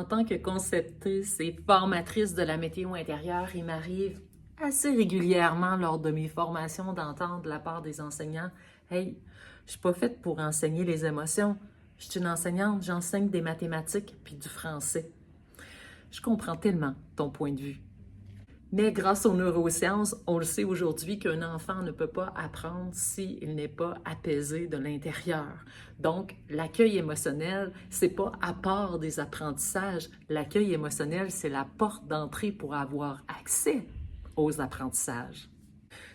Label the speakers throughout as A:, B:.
A: En tant que conceptrice et formatrice de la météo intérieure, il m'arrive assez régulièrement lors de mes formations d'entendre de la part des enseignants: Hey, je suis pas faite pour enseigner les émotions. Je suis une enseignante, j'enseigne des mathématiques puis du français. Je comprends tellement ton point de vue. Mais grâce aux neurosciences, on le sait aujourd'hui qu'un enfant ne peut pas apprendre s'il n'est pas apaisé de l'intérieur. Donc, l'accueil émotionnel, c'est pas à part des apprentissages. L'accueil émotionnel, c'est la porte d'entrée pour avoir accès aux apprentissages.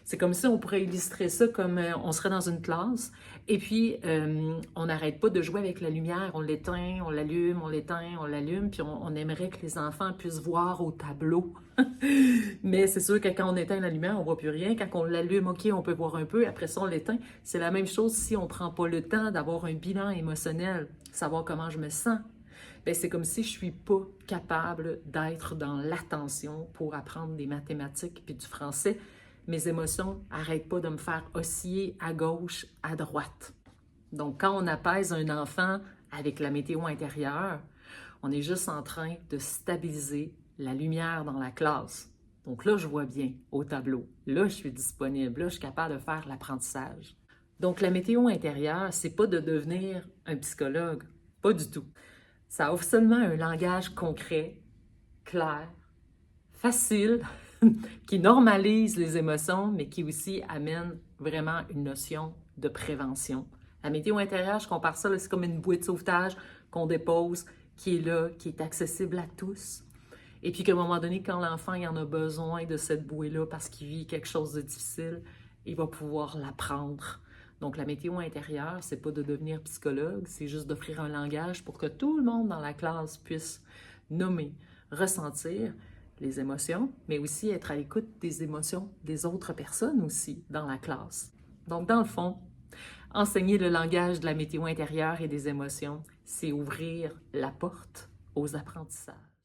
A: C'est comme si on pourrait illustrer ça comme on serait dans une classe et puis on n'arrête pas de jouer avec la lumière, on l'éteint, on l'allume, on l'éteint, on l'allume, puis on aimerait que les enfants puissent voir au tableau. Mais c'est sûr que quand on éteint la lumière, on voit plus rien. Quand on l'allume, OK, on peut voir un peu, après ça, on l'éteint. C'est la même chose si on ne prend pas le temps d'avoir un bilan émotionnel, savoir comment je me sens. Bien, c'est comme si je ne suis pas capable d'être dans l'attention pour apprendre des mathématiques puis du français. Mes émotions n'arrêtent pas de me faire osciller à gauche, à droite. Donc, quand on apaise un enfant avec la météo intérieure, on est juste en train de stabiliser la lumière dans la classe. Donc là, je vois bien au tableau. Là, je suis disponible. Là, je suis capable de faire l'apprentissage. Donc, la météo intérieure, c'est pas de devenir un psychologue. Pas du tout. Ça offre seulement un langage concret, clair, facile, qui normalise les émotions, mais qui aussi amène vraiment une notion de prévention. La météo intérieure, je compare ça, c'est comme une bouée de sauvetage qu'on dépose, qui est là, qui est accessible à tous. Et puis qu'à un moment donné, quand l'enfant il en a besoin de cette bouée-là parce qu'il vit quelque chose de difficile, il va pouvoir l'apprendre. Donc, la météo intérieure, c'est pas de devenir psychologue, c'est juste d'offrir un langage pour que tout le monde dans la classe puisse nommer, ressentir les émotions, mais aussi être à l'écoute des émotions des autres personnes aussi dans la classe. Donc, dans le fond, enseigner le langage de la météo intérieure et des émotions, c'est ouvrir la porte aux apprentissages.